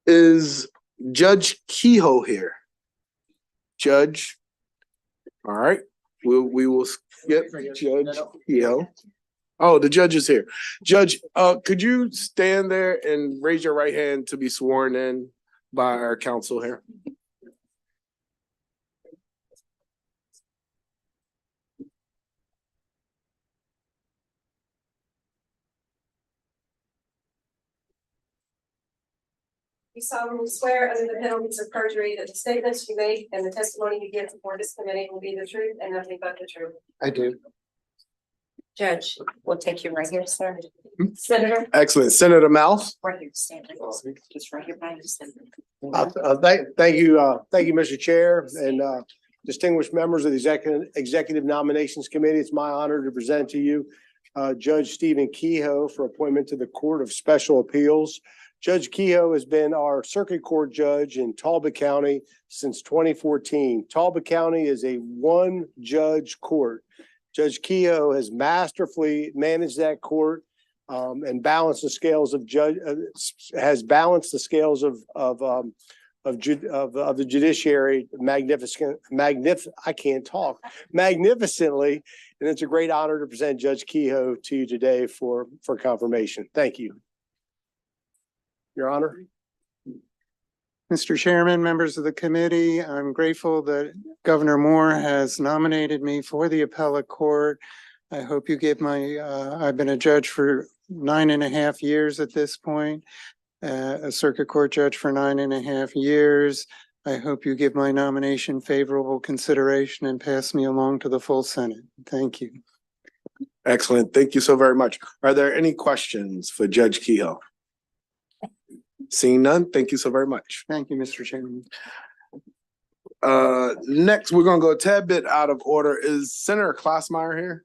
Is Judge Kehoe here? Judge. All right. We will skip Judge Kehoe. Oh, the judge is here. Judge, could you stand there and raise your right hand to be sworn in by our counsel here? You solemnly swear under the penalties of perjury that the statements you make and the testimony you give before this committee will be the truth and nothing but the truth. I do. Judge, we'll take you right here, sir. Senator. Excellent. Senator Mouse. Right here, stand right here. Just right here by you, Senator. Thank you, Mr. Chair, and distinguished members of the Executive Nominations Committee. It's my honor to present to you Judge Stephen Kehoe for appointment to the Court of Special Appeals. Judge Kehoe has been our circuit court judge in Talbot County since 2014. Talbot County is a one-judge court. Judge Kehoe has masterfully managed that court and balanced the scales of has balanced the scales of the judiciary magnificently, and it's a great honor to present Judge Kehoe to you today for confirmation. Thank you, Your Honor. Mr. Chairman, members of the committee, I'm grateful that Governor Moore has nominated me for the appellate court. I hope you give I've been a judge for 9.5 years at this point, a circuit court judge for 9.5 years. I hope you give my nomination favorable consideration and pass me along to the full Senate. Thank you. Excellent. Thank you so very much. Are there any questions for Judge Kehoe? Seeing none, thank you so very much. Thank you, Mr. Chairman. Next, we're going to go a tad bit out of order. Is Senator Klaasmeyer here?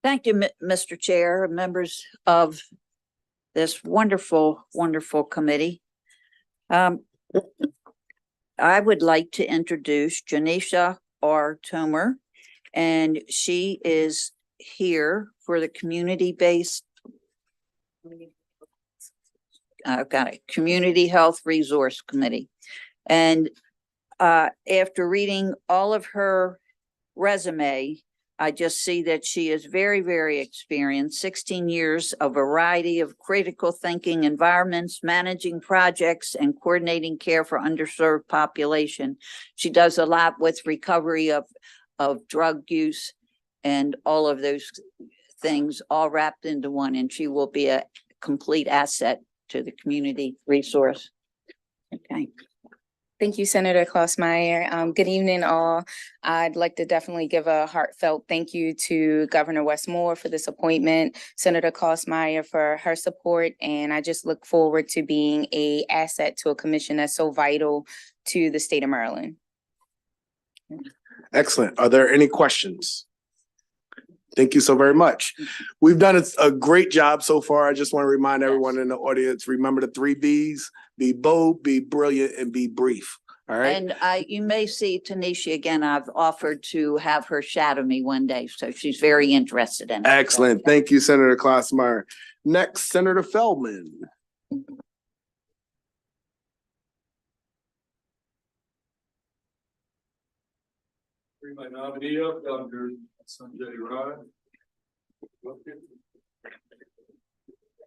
Thank you, Mr. Chair, members of this wonderful, wonderful committee. I would like to introduce Janisha R. Tomer, and she is here for the community-based Community Health Resource Committee. And after reading all of her resume, I just see that she is very, very experienced, 16 years, a variety of critical thinking environments, managing projects, and coordinating care for underserved population. She does a lot with recovery of drug use and all of those things all wrapped into one, and she will be a complete asset to the community resource. Okay. Thank you, Senator Klaasmeyer. Good evening, all. I'd like to definitely give a heartfelt thank you to Governor Wes Moore for this appointment, Senator Klaasmeyer for her support, and I just look forward to being an asset to a commission that's so vital to the state of Maryland. Excellent. Are there any questions? Thank you so very much. We've done a great job so far. I just want to remind everyone in the audience, remember the 3 Bs: be bold, be brilliant, and be brief. All right. And you may see Tanisha again. I've offered to have her shadow me one day, so she's very interested in it. Excellent. So, thank you, Senator Klaasmeyer. Next, Senator Feldman. Bring my nominee up, Dr. Sanjay Rai.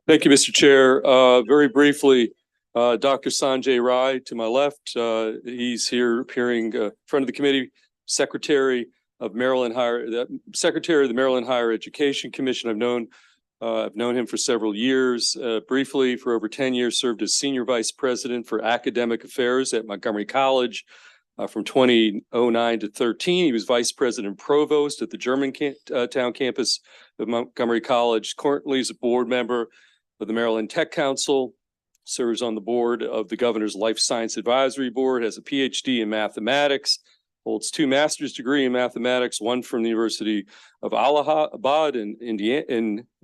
Thank you, Mr. Chair. Very briefly, Dr. Sanjay Rai to my left. He's here appearing in front of the committee, Secretary of the Maryland Higher Education Commission. I've known him for several years. Briefly, for over 10 years, served as Senior Vice President for Academic Affairs at Montgomery College. From 2009 to 13, he was Vice President Provost at the Germantown campus of Montgomery College. Currently, is a board member of the Maryland Tech Council, serves on the board of the Governor's Life Science Advisory Board, has a PhD in mathematics, holds 2 master's degrees in mathematics, one from the University of Allahabad in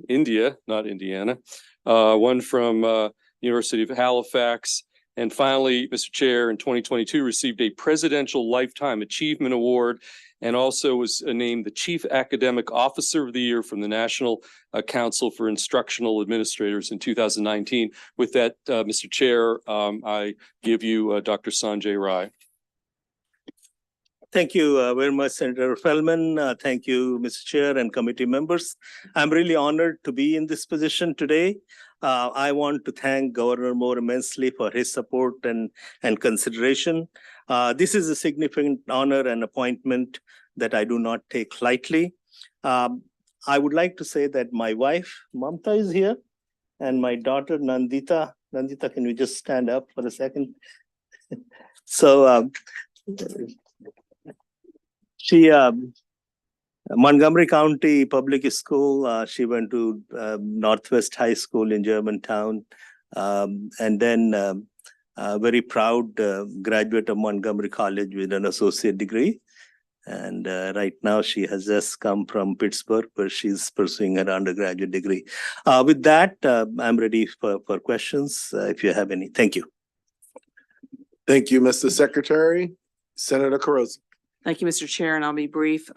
India, not Indiana, one from University of Halifax, And finally, Mr. Chair, in 2022, received a Presidential Lifetime Achievement Award and also was named the Chief Academic Officer of the Year from the National Council for Instructional Administrators in 2019. With that, Mr. Chair, I give you Dr. Sanjay Rai. Thank you very much, Senator Feldman. Thank you, Mr. Chair and committee members. I'm really honored to be in this position today. I want to thank Governor Moore immensely for his support and consideration. This is a significant honor and appointment that I do not take lightly. I would like to say that my wife, Mamta, is here, and my daughter, Nandita. Nandita, can you just stand up for a second? So, she, Montgomery County Public School, she went to Northwest High School in Germantown, and then very proud graduate of Montgomery College with an associate degree. And right now she has just come from Pittsburgh, where she's pursuing her undergraduate degree. With that, I'm ready for questions if you have any. Thank you. Thank you, Mr. Secretary. Senator Carozzi. Thank you, Mr. Chair, and I'll be brief.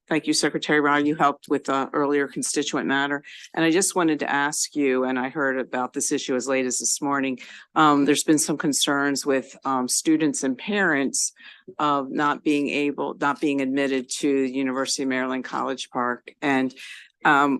Thank you, Secretary Ryan. You helped with earlier constituent matter. And I just wanted to ask you, and I heard about this issue as late as this morning, there's been some concerns with students and parents of not being admitted to the University of Maryland College Park. And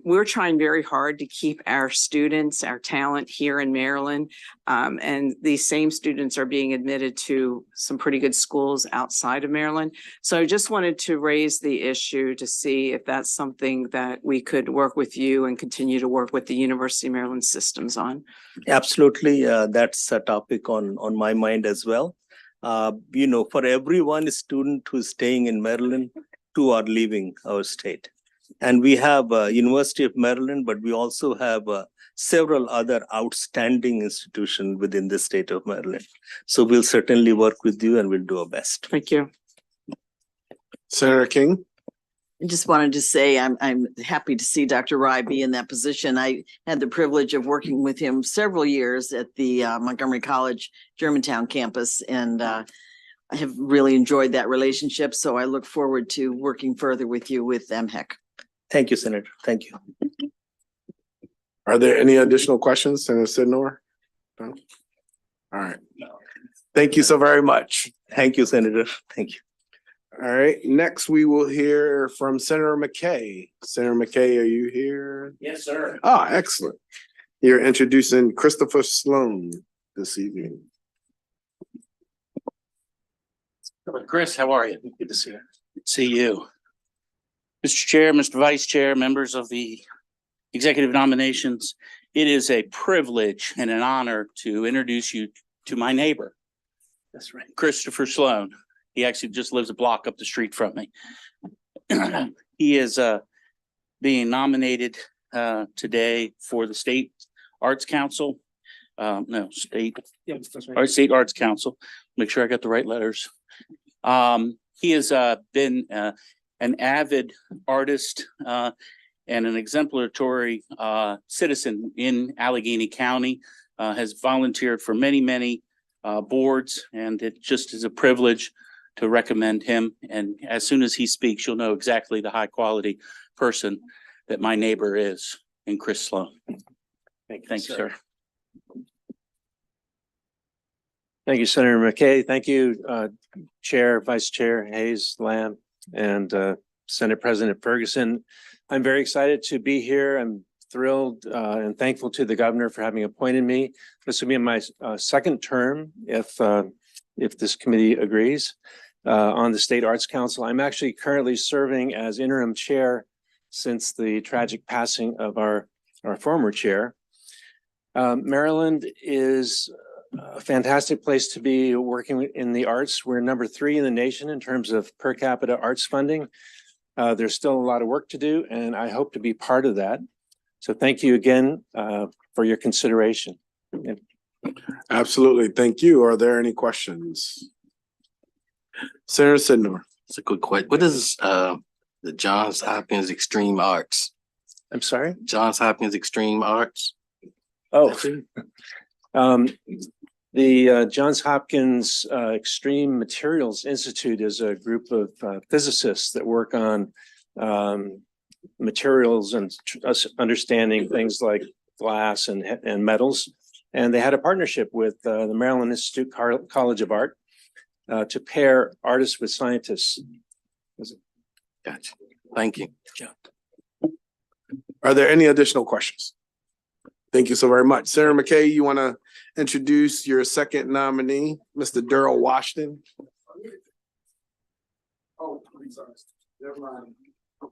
we're trying very hard to keep our students, our talent here in Maryland. And these same students are being admitted to some pretty good schools outside of Maryland. So I just wanted to raise the issue to see if that's something that we could work with you and continue to work with the University of Maryland systems on. Absolutely. That's a topic on my mind as well. You know, for every one student who's staying in Maryland, 2 are leaving our state. And we have University of Maryland, but we also have several other outstanding institutions within the state of Maryland. So we'll certainly work with you and we'll do our best. Thank you. Senator King. I just wanted to say I'm happy to see Dr. Rai be in that position. I had the privilege of working with him several years at the Montgomery College Germantown campus, and I have really enjoyed that relationship. So I look forward to working further with you with MHEC. Thank you, Senator. Thank you. Are there any additional questions, Senator Sidnor? No? All right. Thank you so very much. Thank you, Senator. Thank you. All right, next we will hear from Senator McKay. Senator McKay, are you here? Yes, sir. Ah, excellent. You're introducing Christopher Sloan this evening. Chris, how are you? Good to see you. See you. Mr. Chair, Mr. Vice Chair, members of the executive nominations, it is a privilege and an honor to introduce you to my neighbor. That's right. Christopher Sloan. He actually just lives a block up the street from me. He is being nominated today for the State Arts Council. State Arts Council. Make sure I got the right letters. He has been an avid artist and an exemplary citizen in Allegheny County, has volunteered for many boards, and it just is a privilege to recommend him. And as soon as he speaks, you'll know exactly the high quality person that my neighbor is in Chris Sloan. Thank you, sir. Thank you, Senator McKay. Thank you, Chair, Vice Chair Hayes, Lamb, and Senate President Ferguson. I'm very excited to be here. I'm thrilled and thankful to the governor for having appointed me. This will be my second term if this committee agrees on the State Arts Council. I'm actually currently serving as interim chair since the tragic passing of our former chair. Maryland is a fantastic place to be working in the arts. We're number 3 in the nation in terms of per capita arts funding. There's still a lot of work to do, and I hope to be part of that. So thank you again for your consideration. Absolutely. Thank you. Are there any questions? Senator Sidnor. It's a good question. What is the Johns Hopkins Extreme Arts? I'm sorry? Johns Hopkins Extreme Arts? Oh, The Johns Hopkins Extreme Materials Institute is a group of physicists that work on materials and us understanding things like glass and metals. And they had a partnership with the Maryland Institute College of Art to pair artists with scientists. Gotcha. Thank you. Are there any additional questions? Thank you so very much. Senator McKay, you want to introduce your second nominee, Mr. Daryl Washington? Oh, I'm sorry. Never mind.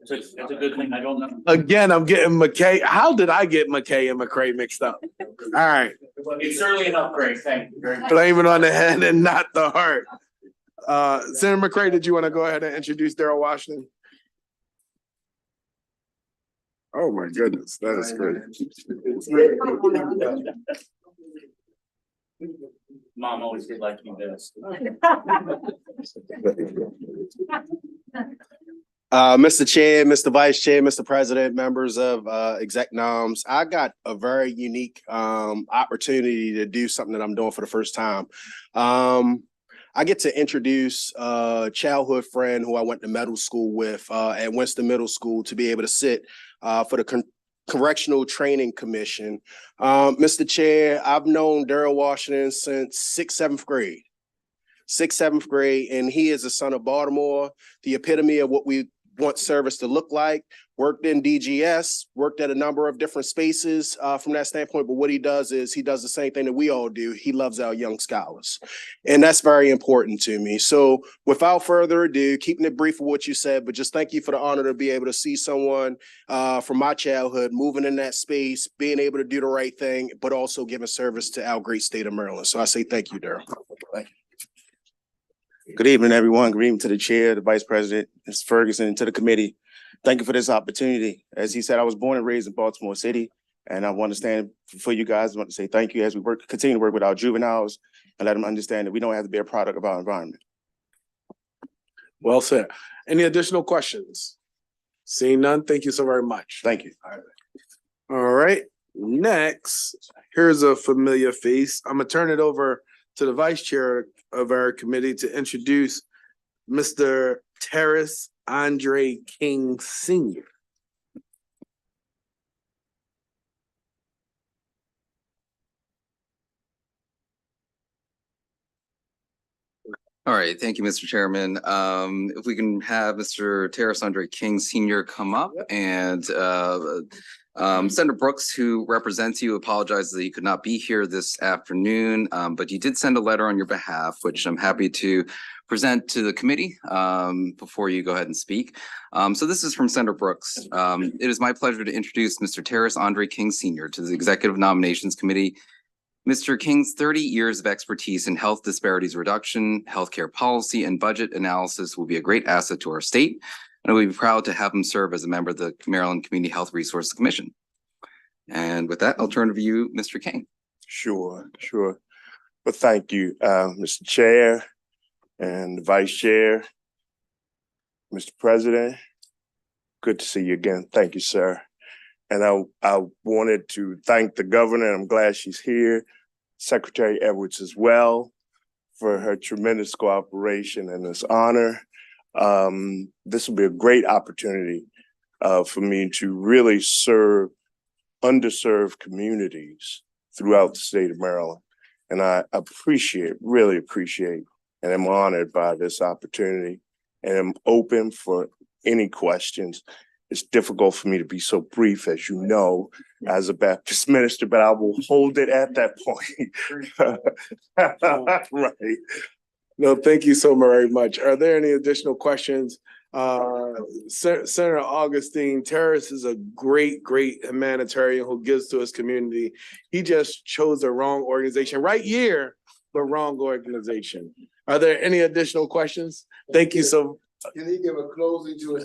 That's a good thing. I don't know. Again, I'm getting McKay. How did I get McKay and McCray mixed up? All right. It's certainly an upgrade. Thank you very much. Blame it on the head and not the heart. Senator McCray, did you want to go ahead and introduce Daryl Washington? Oh, my goodness. That is great. Mom always did like you best. Mr. Chair, Mr. Vice Chair, Mr. President, members of exec noms, I got a very unique opportunity to do something that I'm doing for the first time. I get to introduce a childhood friend who I went to middle school with at Winston Middle School to be able to sit for the Correctional Training Commission. Mr. Chair, I've known Daryl Washington since 7th grade. 7th grade, and he is a son of Baltimore, the epitome of what we want service to look like. Worked in DGS, worked at a number of different spaces from that standpoint, but what he does is he does the same thing that we all do. He loves our young scholars, and that's very important to me. So without further ado, keeping it brief of what you said, but just thank you for the honor to be able to see someone from my childhood moving in that space, being able to do the right thing, but also giving service to our great state of Maryland. So I say thank you, Daryl. Thank you. Good evening, everyone. Good evening to the chair, the vice president, Ms. Ferguson, and to the committee. Thank you for this opportunity. As he said, I was born and raised in Baltimore City, and I want to stand for you guys. I want to say thank you as we continue to work with our juveniles and let them understand that we don't have to be a product of our environment. Well said. Any additional questions? Seeing none, thank you so very much. Thank you. All right. Next, here's a familiar face. I'm gonna turn it over to the vice chair of our committee to introduce Mr. Terrace Andre King Sr. All right, thank you, Mr. Chairman. If we can have Mr. Terrace Andre King Sr. come up and Senator Brooks, who represents you, apologizes that he could not be here this afternoon, but you did send a letter on your behalf, which I'm happy to present to the committee before you go ahead and speak. So this is from Senator Brooks. It is my pleasure to introduce Mr. Terrace Andre King Sr. to the Executive Nominations Committee. Mr. King's 30 years of expertise in health disparities reduction, healthcare policy, and budget analysis will be a great asset to our state, and we'll be proud to have him serve as a member of the Maryland Community Health Resources Commission. And with that, I'll turn it to you, Mr. King. Sure. Well, thank you, Mr. Chair and the Vice Chair, Mr. President. Good to see you again. Thank you, sir. And I wanted to thank the governor. I'm glad she's here. Secretary Edwards as well for her tremendous cooperation and this honor. This will be a great opportunity for me to really serve underserved communities throughout the state of Maryland. And I really appreciate, and I'm honored by this opportunity, and I'm open for any questions. It's difficult for me to be so brief, as you know, as a Baptist minister, but I will hold it at that point. Right. No, thank you so very much. Are there any additional questions? Senator Augustine Terrace is a great humanitarian who gives to his community. He just chose the wrong organization, right year, but wrong organization. Are there any additional questions? Thank you so. Can he give a closing to his?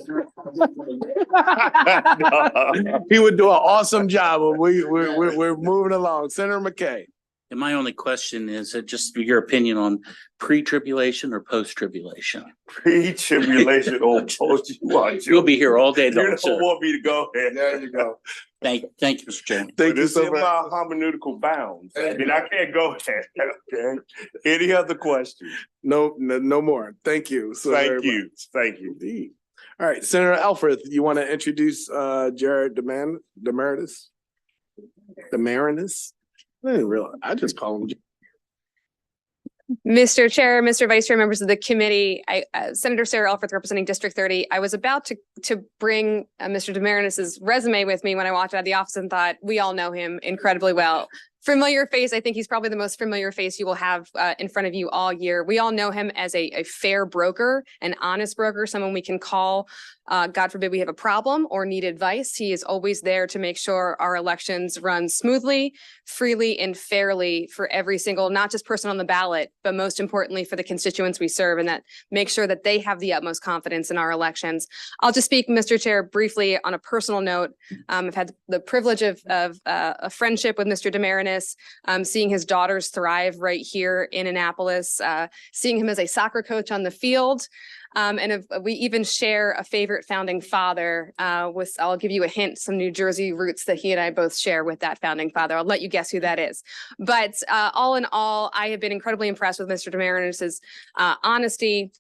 He would do an awesome job. We're moving along. Senator McKay. And my only question is just your opinion on pre-tribulation or post-tribulation? Pre-tribulation or post. You'll be here all day. You don't want me to go ahead. There you go. Thank you, Mr. Chairman. Thank you It's so in much. my hermeneutical bounds. I mean, I can't go there, okay? Any other questions? No more. Thank you. so very Thank you, much. thank you. Indeed. All right, Senator Alfred, you want to introduce Jared Demaritis? Demaritis? I didn't realize. I just call him. Mr. Chair, Mr. Vice Chair, members of the committee, Senator Sarah Alford representing District 30. I was about to bring Mr. Demaritis's resume with me when I walked out of the office and thought, we all know him incredibly well. Familiar face. I think he's probably the most familiar face you will have in front of you all year. We all know him as a fair broker, an honest broker, someone we can call. God forbid we have a problem or need advice. He is always there to make sure our elections run smoothly, freely, and fairly for every single, not just person on the ballot, but most importantly for the constituents we serve, and that make sure that they have the utmost confidence in our elections. I'll just speak, Mr. Chair, briefly on a personal note. I've had the privilege of a friendship with Mr. Demaritis, seeing his daughters thrive right here in Annapolis, seeing him as a soccer coach on the field. We even share a favorite founding father I'll give you a hint, some New Jersey roots that he and I both share with that founding father. I'll let you guess who that is. But all in all, I have been incredibly impressed with Mr. Demaritis's honesty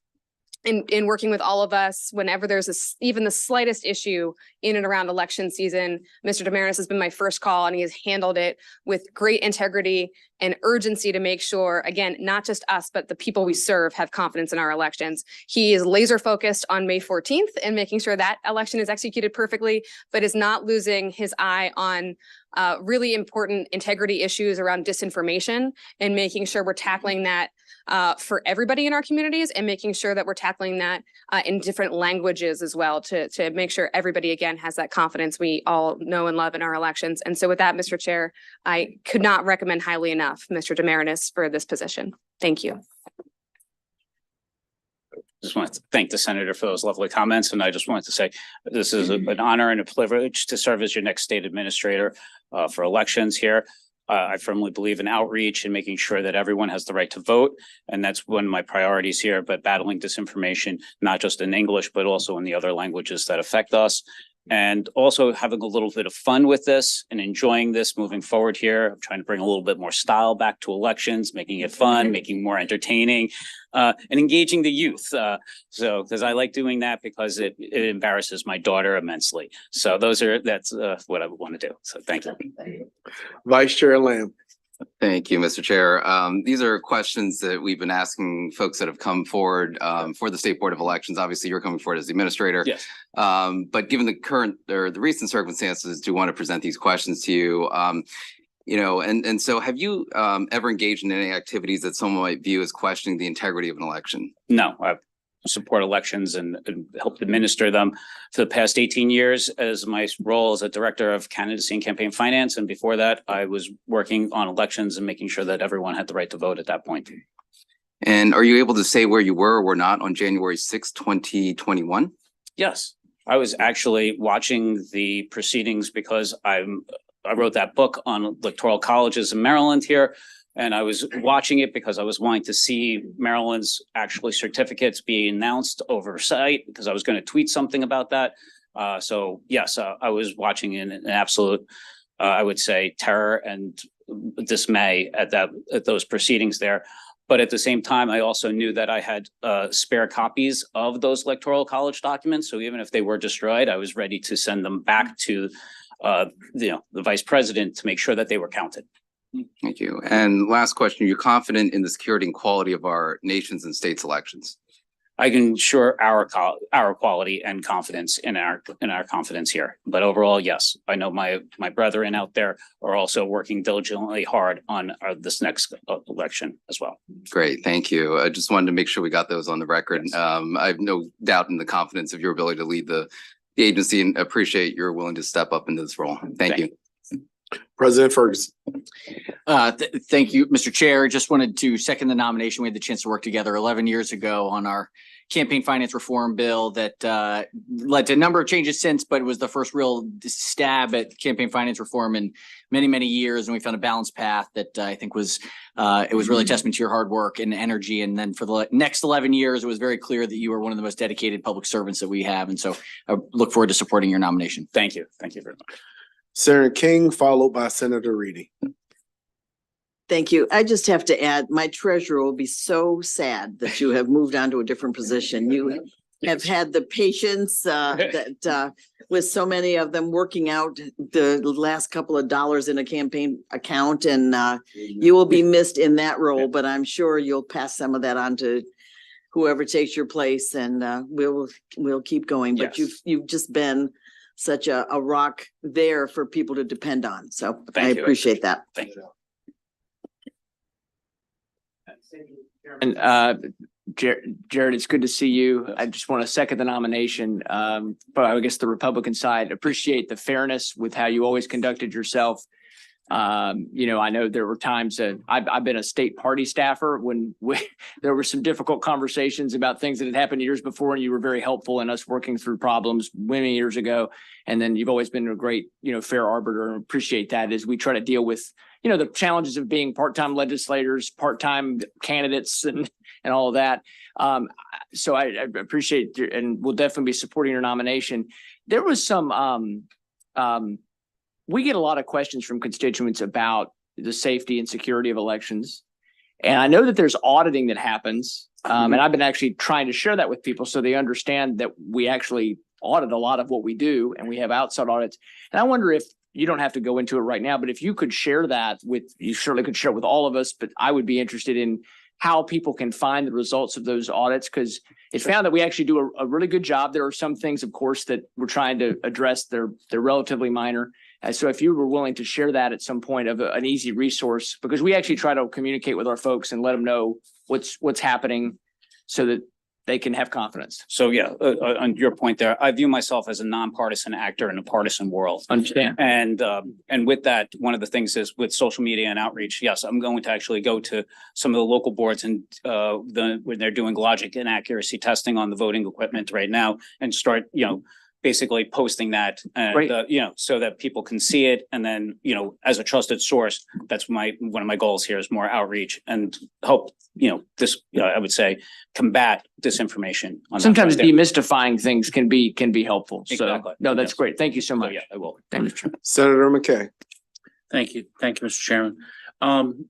in working with all of us. Whenever there's even the slightest issue in and around election season, Mr. Demaritis has been my first call, and he has handled it with great integrity and urgency to make sure, again, not just us, but the people we serve have confidence in our elections. He is laser focused on May 14th and making sure that election is executed perfectly, but is not losing his eye on really important integrity issues around disinformation, and making sure we're tackling that for everybody in our communities, and making sure that we're tackling that in different languages as well to make sure everybody, again, has that confidence we all know and love in our elections. And so with that, Mr. Chair, I could not recommend highly enough Mr. Demaritis for this position. Thank you. Just wanted to thank the senator for those lovely comments. And I just wanted to say, this is an honor and a privilege to serve as your next state administrator for elections here. I firmly believe in outreach and making sure that everyone has the right to vote. And that's one of my priorities here, but battling disinformation, not just in English, but also in the other languages that affect us. And also having a little bit of fun with this and enjoying this moving forward here. I'm trying to bring a little bit more style back to elections, making it fun, making more entertaining, and engaging the youth. Because I like doing that because it embarrasses my daughter immensely. So that's what I would want to do. So thank you. Vice Chair Lamb. Thank you, Mr. Chair. These are questions that we've been asking folks that have come forward for the State Board of Elections. Obviously, you're coming forward as the administrator. Yes. But given the current or the recent circumstances, do want to present these questions to you. And so have you ever engaged in any activities that someone might view as questioning the integrity of an election? No, I support elections and helped administer them for the past 18 years as my role as a director of candidacy and campaign finance. And before that, I was working on elections and making sure that everyone had the right to vote at that point. And are you able to say where you were or were not on January 6th, 2021? Yes, I was actually watching the proceedings because I wrote that book on electoral colleges in Maryland here. And I was watching it because I was wanting to see Maryland's actually certificates being announced oversight, because I was going to tweet something about that. So yes, I was watching in an absolute, I would say, terror and dismay at those proceedings there. But at the same time, I also knew that I had spare copies of those electoral college documents. So even if they were destroyed, I was ready to send them back to the vice president to make sure that they were counted. Thank you. And last question, you're confident in the security and quality of our nation's and states elections? I can ensure our quality and confidence in our confidence here. But overall, yes, I know my brethren out there are also working diligently hard on this next election as well. Great, thank you. I just wanted to make sure we got those on the record. Yes. I have no doubt in the confidence of your ability to lead the agency, and appreciate you're willing to step up into this role. Thank you. President Ferguson. Thank you, Mr. Chair. Just wanted to second the nomination. We had the chance to work together 11 years ago on our campaign finance reform bill that led to a number of changes since, but it was the first real stab at campaign finance reform in many, many years. And we found a balanced path that I think was really a testament to your hard work and energy. And then for the next 11 years, it was very clear that you were one of the most dedicated public servants that we have. And so I look forward to supporting your nomination. Thank you. Thank you very much. Senator King, followed by Senator Reedy. Thank you. I just have to add, my treasurer will be so sad that you have moved on to a different position. You have had the patience that with so many of them working out the last couple of dollars in a campaign account, and you will be missed in that role, but I'm sure you'll pass some of that on to whoever takes your place, and we'll keep going. But you've just been such a rock there for people to depend on. So I appreciate that. Thank you. And Jared, it's good to see you. I just want to second the nomination. But I guess the Republican side, appreciate the fairness with how you always conducted yourself. You know, I know there were times that I've been a state party staffer when there were some difficult conversations about things that had happened years before, and you were very helpful in us working through problems many years ago. And then you've always been a great, fair arbiter, and appreciate that as we try to deal with, the challenges of being part-time legislators, part-time candidates, and all of that. So I appreciate and will definitely be supporting your nomination. There was some we get a lot of questions from constituents about the safety and security of elections. And I know that there's auditing that happens. And I've been actually trying to share that with people so they understand that we actually audit a lot of what we do, and we have outside audits. And I wonder if you don't have to go into it right now, but if you could share that you certainly could share it with all of us, but I would be interested in how people can find the results of those audits, because it's found that we actually do a really good job. There are some things, of course, that we're trying to address. They're relatively minor. So if you were willing to share that at some point of an easy resource, because we actually try to communicate with our folks and let them know what's happening so that they can have confidence. So on your point there, I view myself as a nonpartisan actor in a partisan world. Understand. And with that, one of the things is with social media and outreach, yes, I'm going to actually go to some of the local boards and when they're doing logic and accuracy testing on the voting equipment right now, and start, basically posting that, and, so that people can see it. And then, as a trusted source, that's one of my goals here is more outreach and help, I would say, combat disinformation. Sometimes demystifying things can be helpful. Exactly. So no, that's great. Thank you so much. I will. Thank you. Senator McKay. Thank you. Thank you, Mr. Chairman.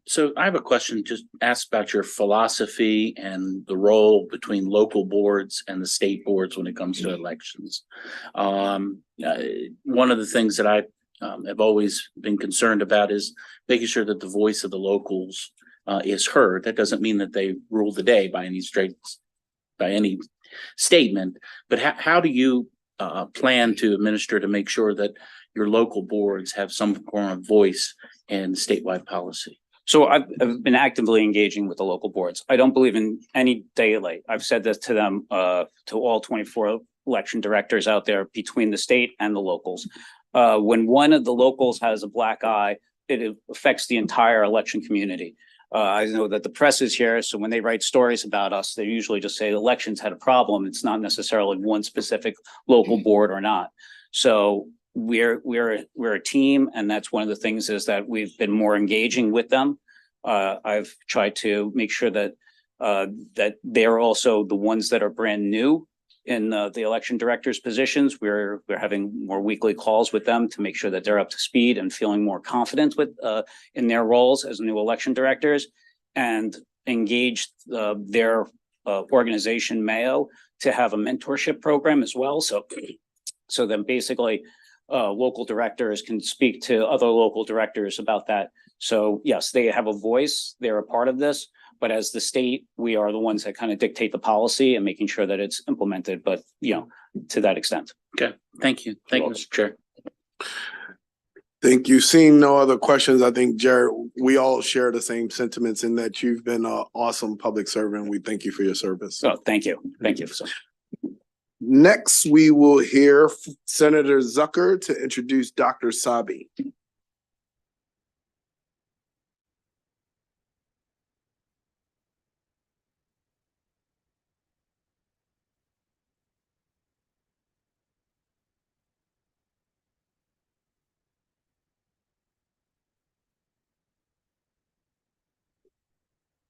So I have a question, just ask about your philosophy and the role between local boards and the state boards when it comes to elections. One of the things that I have always been concerned about is making sure that the voice of the locals is heard. That doesn't mean that they rule the day by any statement, but how do you plan to administer to make sure that your local boards have some form of voice in statewide policy? So I've been actively engaging with the local boards. I don't believe in any daylight. I've said this to them, to all 24 election directors out there between the state and the locals. When one of the locals has a black eye, it affects the entire election community. I know that the press is here, so when they write stories about us, they usually just say elections had a problem. It's not necessarily one specific local board or not. So we're a team, and that's one of the things is that we've been more engaging with them. I've tried to make sure that that they're also the ones that are brand new in the election directors positions. We're having more weekly calls with them to make sure that they're up to speed and feeling more confident with in their roles as new election directors, and engage their organization Mayo to have a mentorship program as well. So then basically local directors can speak to other local directors about that. So yes, they have a voice, they're a part of this, but as the state, we are the ones that kind of dictate the policy and making sure that it's implemented, but to that extent. Okay, thank you. Thank you, Mr. Chair. Thank you. Seeing no other questions, I think, Jared, we all share the same sentiments in that you've been an awesome public servant. We thank you for your service. Oh, thank you. Thank you. Next, we will hear Senator Zucker to introduce Dr. Sabi.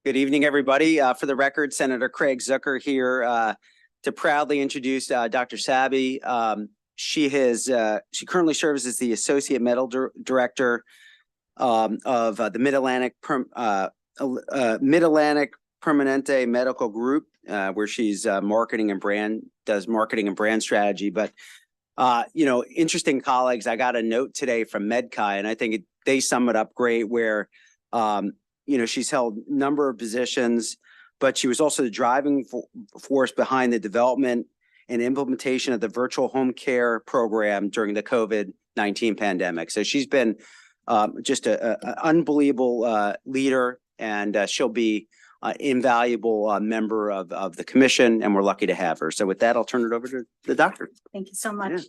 Good evening, everybody. For the record, Senator Craig Zucker here to proudly introduce Dr. Sabi. she currently serves as the Associate Medical Director of the Mid-Atlantic Permanente Medical Group, where she's does marketing and brand strategy. But interesting colleagues, I got a note today from MedChi, and I think they sum it up great, where she's held a number of positions, but she was also the driving force behind the development and implementation of the virtual home care program during the COVID-19 pandemic. So she's been just an unbelievable leader, and she'll be an invaluable member of the commission, and we're lucky to have her. So with that, I'll turn it over to the doctor. Thank you so much. Yeah.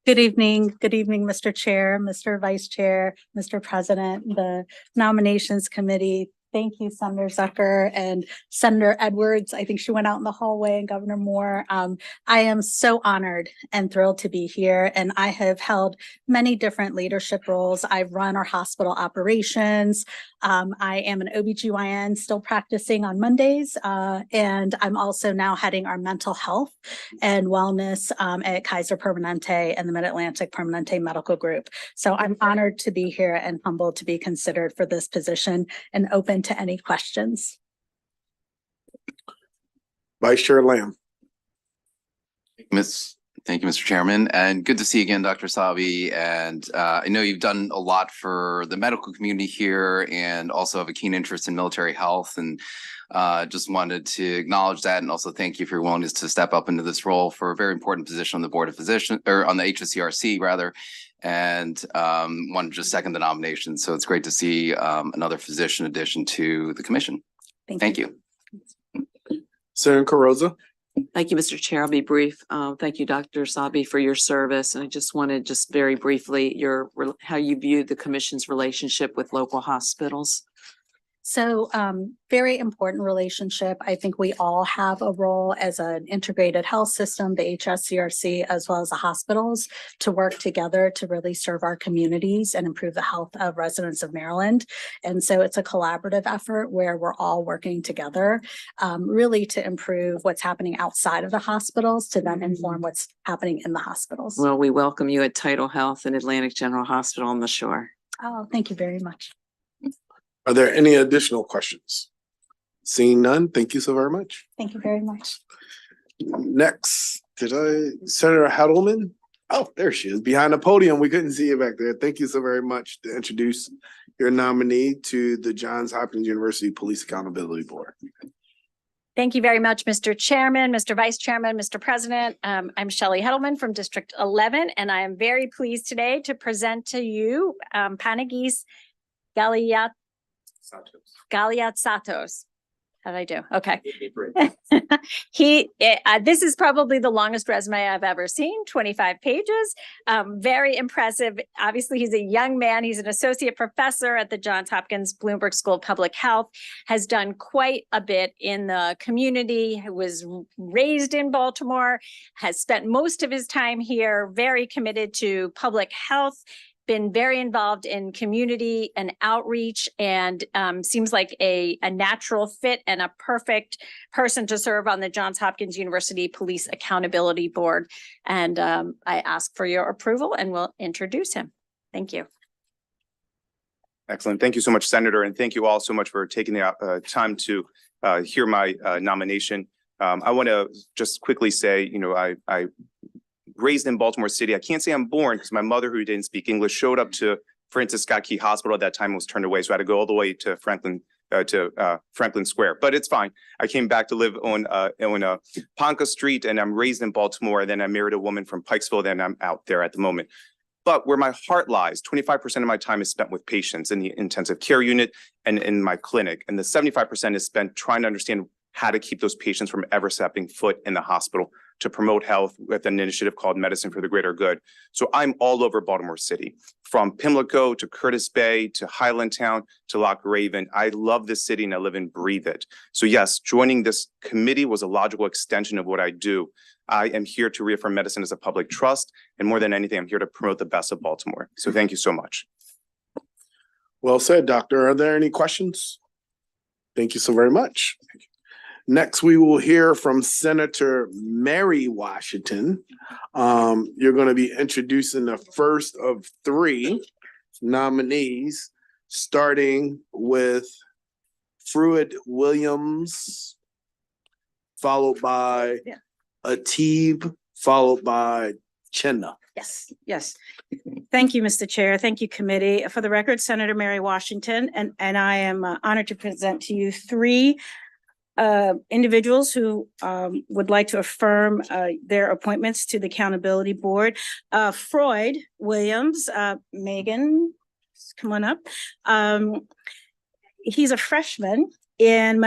Good evening, Mr. Chair, Mr. Vice Chair, Mr. President, the Nominations Committee. Thank you, Senator Zucker and Senator Edwards. I think she went out in the hallway, and Governor Moore. I am so honored and thrilled to be here, and I have held many different leadership roles. I've run our hospital operations. I am an OBGYN still practicing on Mondays, and I'm also now heading our mental health and wellness at Kaiser Permanente and the Mid-Atlantic Permanente Medical Group. So I'm honored to be here and humbled to be considered for this position, and open to any questions. Vice Chair Lamb. Thank you, Mr. Chairman, and good to see you again, Dr. Sabi. And I know you've done a lot for the medical community here, and also have a keen interest in military health. And just wanted to acknowledge that, and also thank you for your willingness to step up into this role for a very important position on the Board of Physicians, or on the HSCRC rather. And wanted to just second the nomination. So it's great to see another physician addition to the commission. Thank you. Senator Carozza. Thank you, Mr. Chair. I'll be brief. Thank you, Dr. Sabi, for your service. And I just wanted very briefly how you view the commission's relationship with local hospitals. So very important relationship. I think we all have a role as an integrated health system, the HSCRC, as well as the hospitals, to work together to really serve our communities and improve the health of residents of Maryland. And so it's a collaborative effort where we're all working together really to improve what's happening outside of the hospitals to then inform what's happening in the hospitals. Well, we welcome you at Tidal Health and Atlantic General Hospital on the Shore. Oh, thank you very much. Are there any additional questions? Seeing none, thank you so very much. Thank you very much. Next, Senator Hedelman? Oh, there she is, behind the podium. We couldn't see you back there. Thank you so very much to introduce your nominee to the Johns Hopkins University Police Accountability Board. Thank you very much, Mr. Chairman, Mr. Vice Chairman, Mr. President. I'm Shelley Hedelman from District 11, and I am very pleased today to present to you Panagis Galiatsatos. How did I do? Okay. This is probably the longest resume I've ever seen, 25 pages. Very impressive. Obviously, he's a young man. He's an associate professor at the Johns Hopkins Bloomberg School of Public Health, has done quite a bit in the community, was raised in Baltimore, has spent most of his time here, very committed to public health, been very involved in community and outreach, and seems like a natural fit and a perfect person to serve on the Johns Hopkins University Police Accountability Board. And I ask for your approval, and we'll introduce him. Thank you. Excellent. Thank you so much, Senator. And thank you all so much for taking the time to hear my nomination. I want to just quickly say, I raised in Baltimore City. I can't say I'm born because my mother, who didn't speak English, showed up to Francis Scott Key Hospital at that time and was turned away. So I had to go all the way to Franklin Square, but it's fine. I came back to live on Ponca Street, and I'm raised in Baltimore. Then I married a woman from Pikesville. Then I'm out there at the moment. But where my heart lies, 25% of my time is spent with patients in the intensive care unit and in my clinic. And the 75% is spent trying to understand how to keep those patients from ever stepping foot in the hospital, to promote health with an initiative called Medicine for the Greater Good. So I'm all over Baltimore City, from Pimlico to Curtis Bay to Highlandtown to Loch Raven. I love this city and I live and breathe it. So yes, joining this committee was a logical extension of what I do. I am here to reaffirm medicine as a public trust, and more than anything, I'm here to promote the best of Baltimore. So thank you so much. Well said, Doctor. Are there any questions? Thank you so very much. Next, we will hear from Senator Mary Washington. You're going to be introducing the first of three nominees, starting with Fruit Williams, followed by Atib, followed by Chenna. Yes, yes. Thank you, Mr. Chair. Thank you, committee. For the record, Senator Mary Washington, and I am honored to present to you three individuals who would like to affirm their appointments to the Accountability Board. Freud Williams, Megan, come on up. He's a freshman in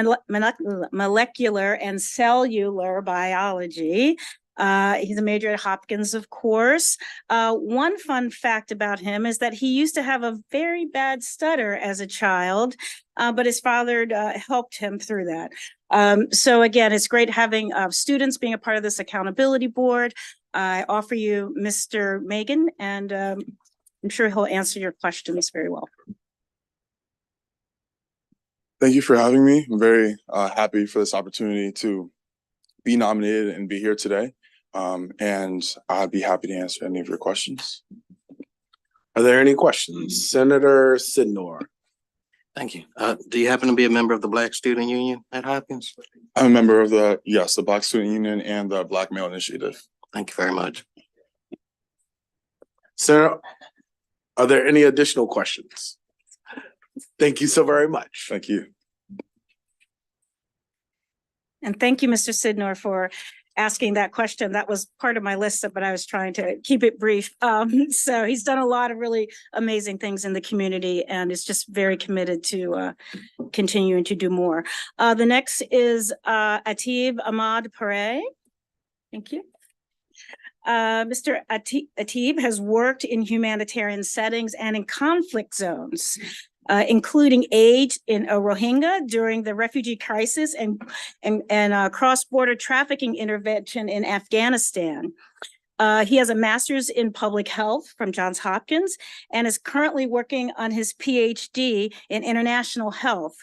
molecular and cellular biology. He's a major at Hopkins, of course. One fun fact about him is that he used to have a very bad stutter as a child, but his father helped him through that. So again, it's great having students being a part of this accountability board. I offer you Mr. Megan, and I'm sure he'll answer your questions very well. Thank you for having me. I'm very happy for this opportunity to be nominated and be here today. And I'd be happy to answer any of your questions. Are there any questions? Senator Sidnor. Thank you. Do you happen to be a member of the Black Student Union at Hopkins? I'm a member of the Black Student Union and the Black Male Initiative. Thank you very much. Sir, are there any additional questions? Thank you so very much. Thank you. And thank you, Mr. Sidnor, for asking that question. That was part of my list, but I was trying to keep it brief. So he's done a lot of really amazing things in the community and is just very committed to continuing to do more. The next is Atib Ahmad Pare. Thank you. Mr. Atib has worked in humanitarian settings and in conflict zones, including aid in Rohingya during the refugee crisis and cross-border trafficking intervention in Afghanistan. He has a master's in public health from Johns Hopkins and is currently working on his PhD in international health.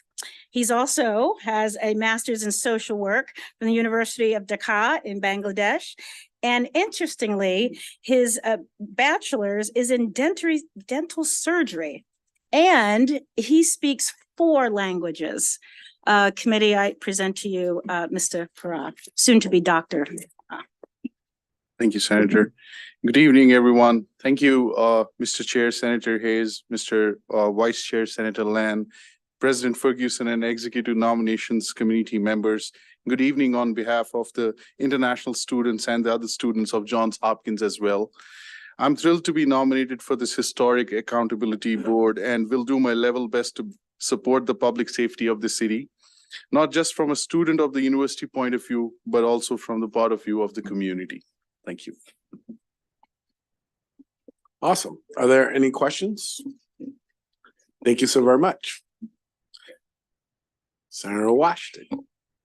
He's also has a master's in social work from the University of Dhaka in Bangladesh. And interestingly, his bachelor's is in dental surgery, and he speaks 4 languages. Committee, I present to you Mr. Farah, soon to be Dr. Thank you, Senator. Good evening, everyone. Thank you, Mr. Chair, Senator Hayes, Mr. Vice Chair, Senator Lamb, President Ferguson, and Executive Nominations Committee members. Good evening on behalf of the international students and the other students of Johns Hopkins as well. I'm thrilled to be nominated for this historic accountability board and will do my level best to support the public safety of the city, not just from a student of the university point of view, but also from the point of view of the community. Thank you. Awesome. Are there any questions? Thank you so very much. Senator Washington.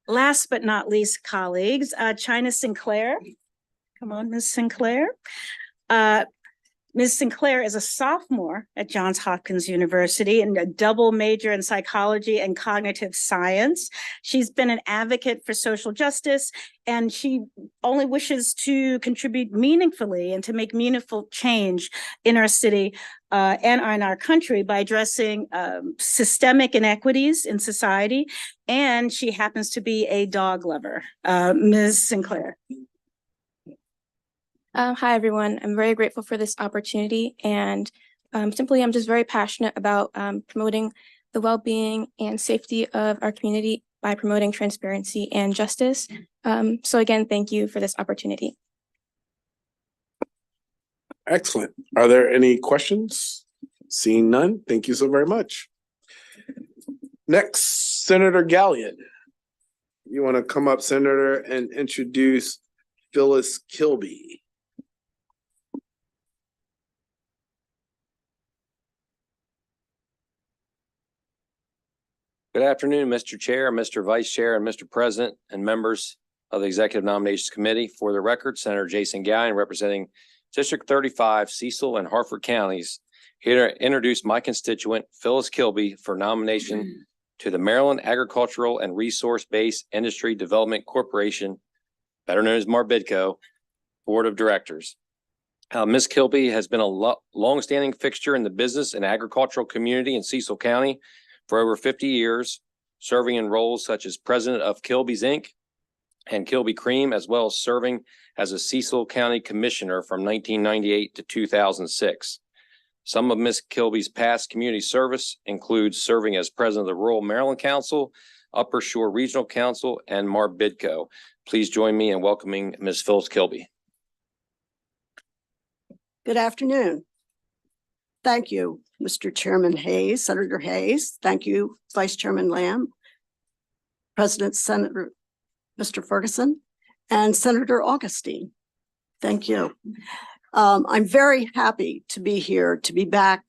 Last but not least, colleagues, China Sinclair. Come on, Ms. Sinclair. Ms. Sinclair is a sophomore at Johns Hopkins University and a double major in psychology and cognitive science. She's been an advocate for social justice, and she only wishes to contribute meaningfully and to make meaningful change in our city and in our country by addressing systemic inequities in society. And she happens to be a dog lover. Ms. Sinclair. Hi, everyone. I'm very grateful for this opportunity, and I'm just very passionate about promoting the well-being and safety of our community by promoting transparency and justice. So again, thank you for this opportunity. Excellent. Are there any questions? Seeing none, thank you so very much. Next, Senator Gallion. You want to come up, Senator, and introduce Phyllis Kilby. Good afternoon, Mr. Chair, Mr. Vice Chair, and Mr. President, and members of the Executive Nominations Committee. For the record, Senator Jason Gallion, representing District 35, Cecil, and Harford counties, here to introduce my constituent, Phyllis Kilby, for nomination to the Maryland Agricultural and Resource-Based Industry Development Corporation, better known as Marbidco, Board of Directors. Ms. Kilby has been a longstanding fixture in the business and agricultural community in Cecil County for over 50 years, serving in roles such as president of Kilby's Inc. and Kilby Cream, as well as serving as a Cecil County Commissioner from 1998 to 2006. Some of Ms. Kilby's past community service includes serving as president of the Rural Maryland Council, Upper Shore Regional Council, and Marbidco. Please join me in welcoming Ms. Phyllis Kilby. Good afternoon. Thank you, Mr. Chairman Hayes, Senator Hayes. Thank you, Vice Chairman Lamb, President Senator Mr. Ferguson, and Senator Augustine. Thank you. I'm very happy to be here, to be back,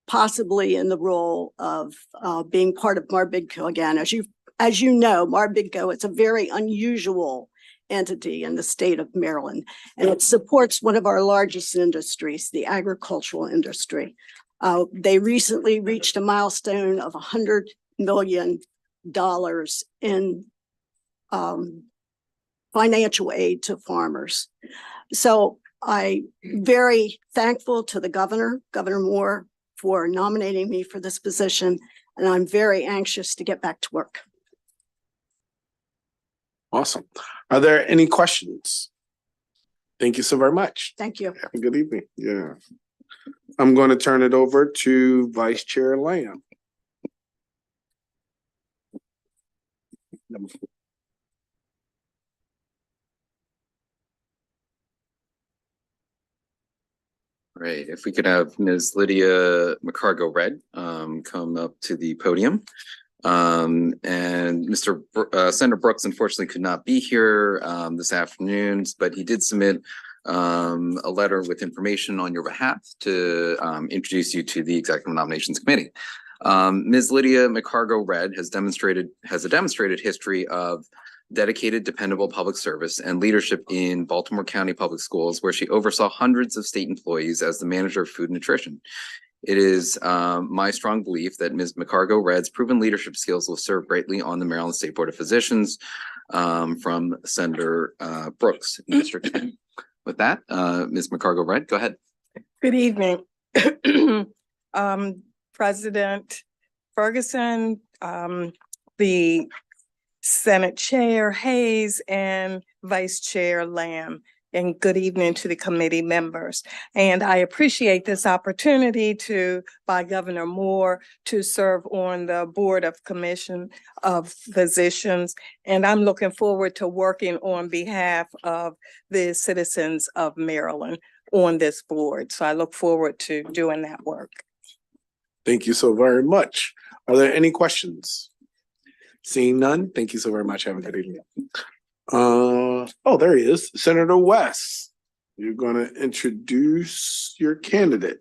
possibly in the role of being part of Marbidco again. As you know, Marbidco, it's a very unusual entity in the state of Maryland, and it supports one of our largest industries, the agricultural industry. They recently reached a milestone of $100 million in financial aid to farmers. So I'm very thankful to the Governor Moore, for nominating me for this position, and I'm very anxious to get back to work. Awesome. Are there any questions? Thank you so very much. Thank you. Have a good evening. Yeah. I'm going to turn it over to Vice Chair Lamb. Great. If we could have Ms. Lydia McCargo-Red come up to the podium. And Senator Brooks unfortunately could not be here this afternoon, but he did submit a letter with information on your behalf to introduce you to the Executive Nominations Committee. Ms. Lydia McCargo-Red has a demonstrated history of dedicated, dependable public service and leadership in Baltimore County Public Schools, where she oversaw hundreds of state employees as the manager of food and nutrition. It is my strong belief that Ms. McCargo-Red's proven leadership skills will serve greatly on the Maryland State Board of Physicians from Senator Brooks in District 10. With that, Ms. McCargo-Red, go ahead. Good evening. President Ferguson, the Senate Chair Hayes, and Vice Chair Lamb. And good evening to the committee members. And I appreciate this opportunity by Governor Moore to serve on the Board of Commission of Physicians. And I'm looking forward to working on behalf of the citizens of Maryland on this board. So I look forward to doing that work. Thank you so very much. Are there any questions? Seeing none, thank you so very much. Have a good evening. Oh, there he is. Senator West. You're going to introduce your candidate.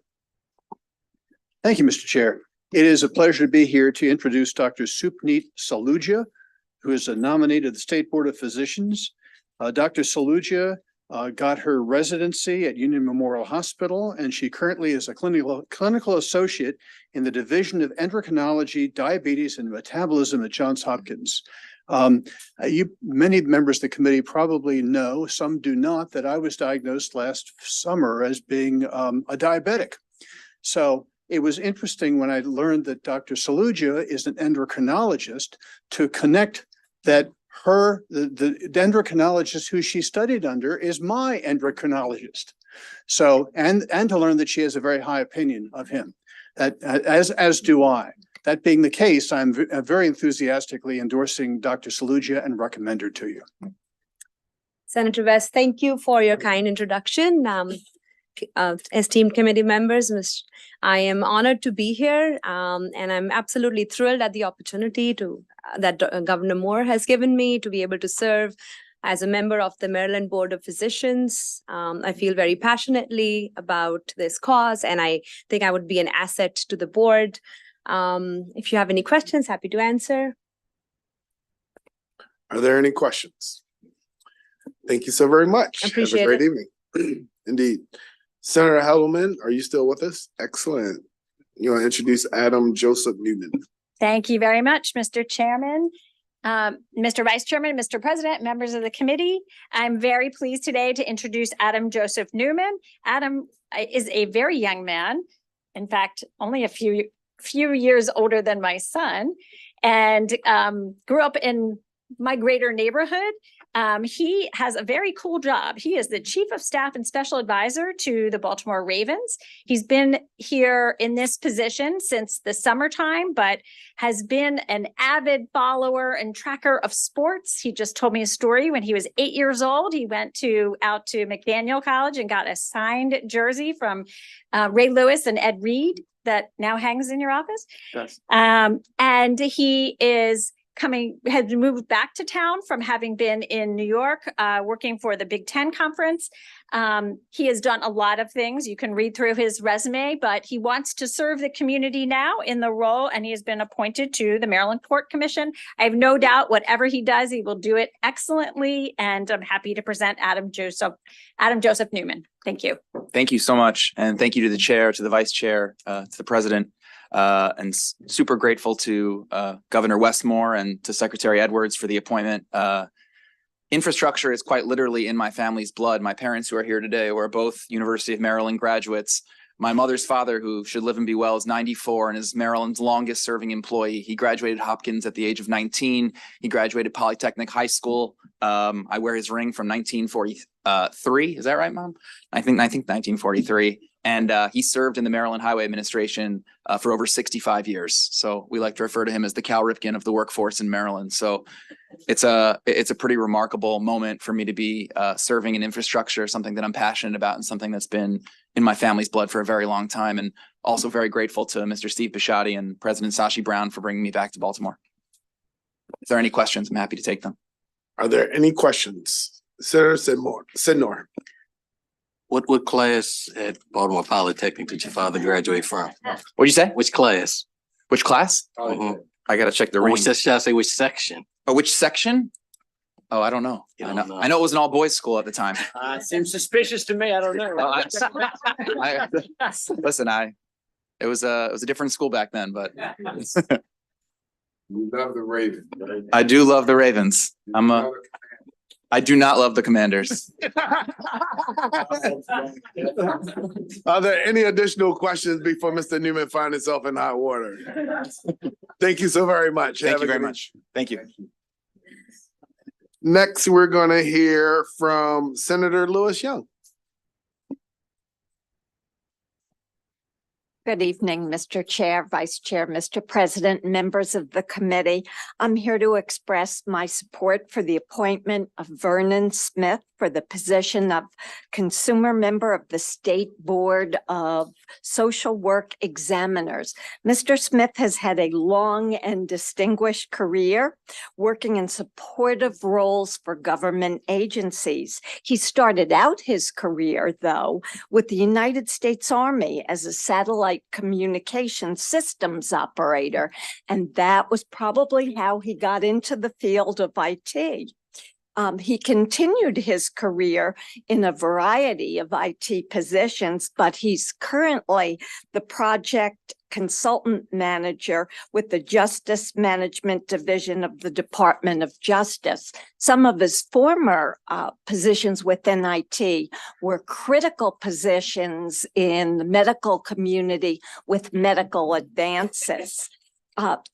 Thank you, Mr. Chair. It is a pleasure to be here to introduce Dr. Supneet Saluja, who is a nominee to the State Board of Physicians. Dr. Saluja got her residency at Union Memorial Hospital, and she currently is a clinical associate in the Division of Endocrinology, Diabetes, and Metabolism at Johns Hopkins. Many members of the committee probably know, some do not, that I was diagnosed last summer as being a diabetic. So it was interesting when I learned that Dr. Saluja is an endocrinologist to connect that the endocrinologist who she studied under is my endocrinologist. So, and to learn that she has a very high opinion of him, as do I. That being the case, I'm very enthusiastically endorsing Dr. Saluja and recommend her to you. Senator West, thank you for your kind introduction. Esteemed committee members, I am honored to be here, and I'm absolutely thrilled at the opportunity that Governor Moore has given me to be able to serve as a member of the Maryland Board of Physicians. I feel very passionately about this cause, and I think I would be an asset to the board. If you have any questions, happy to answer. Are there any questions? Thank you so very much. Appreciate Have a great it. evening. Indeed. Senator Hellman, are you still with us? Excellent. You want to introduce Adam Joseph Newman? Thank you very much, Mr. Chairman. Mr. Vice Chairman, Mr. President, members of the committee, I'm very pleased today to introduce Adam Joseph Newman. Adam is a very young man, in fact, only a few years older than my son, and grew up in my greater neighborhood. He has a very cool job. He is the Chief of Staff and Special Advisor to the Baltimore Ravens. He's been here in this position since the summertime, but has been an avid follower and tracker of sports. He just told me a story when he was 8 years old. He went out to McDaniel College and got a signed jersey from Ray Lewis and Ed Reed that now hangs in your office. Yes. And he has moved back to town from having been in New York, working for the Big Ten Conference. He has done a lot of things. You can read through his resume, but he wants to serve the community now in the role, and he has been appointed to the Maryland Port Commission. I have no doubt whatever he does, he will do it excellently, and I'm happy to present Adam Joseph Newman. Thank you. Thank you so much. And thank you to the chair, to the vice chair, to the president. And super grateful to Governor Westmore and to Secretary Edwards for the appointment. Infrastructure is quite literally in my family's blood. My parents who are here today were both University of Maryland graduates. My mother's father, who should live and be well, is 94 and is Maryland's longest serving employee. He graduated Hopkins at the age of 19. He graduated Polytechnic High School. I wear his ring from 1943. Is that right, Mom? I think 1943. And he served in the Maryland Highway Administration for over 65 years. So we like to refer to him as the Cal Ripken of the workforce in Maryland. So it's a pretty remarkable moment for me to be serving in infrastructure, something that I'm passionate about and something that's been in my family's blood for a very long time. And also very grateful to Mr. Steve Bisciotti and President Sashi Brown for bringing me back to Baltimore. If there are any questions, I'm happy to take them. Are there any questions? Senator Sidnor. What class at Baltimore Polytechnic did your father graduate from? What'd you say? Which class? Which class? Mhm. I gotta check the Or ring. should I say which section? Oh, which section? Oh, I don't know. You I don't know. know. I know it was an all boys school at the time. Seems suspicious to me. I don't know. Listen, it was a different school back then, but We love the Ravens. I do love the Ravens. I do not love the Commanders. Are there any additional questions before Mr. Newman finds himself in hot water? Thank you so very much. Thank Have you a very good much. Thank you. Next, we're gonna hear from Senator Lewis Young. Good evening, Mr. Chair, Vice Chair, Mr. President, members of the committee. I'm here to express my support for the appointment of Vernon Smith for the position of consumer member of the State Board of Social Work Examiners. Mr. Smith has had a long and distinguished career working in supportive roles for government agencies. He started out his career, though, with the United States Army as a satellite communication systems operator, and that was probably how he got into the field of IT. He continued his career in a variety of IT positions, but he's currently the project consultant manager with the Justice Management Division of the Department of Justice. Some of his former positions within IT were critical positions in the medical community with medical advances.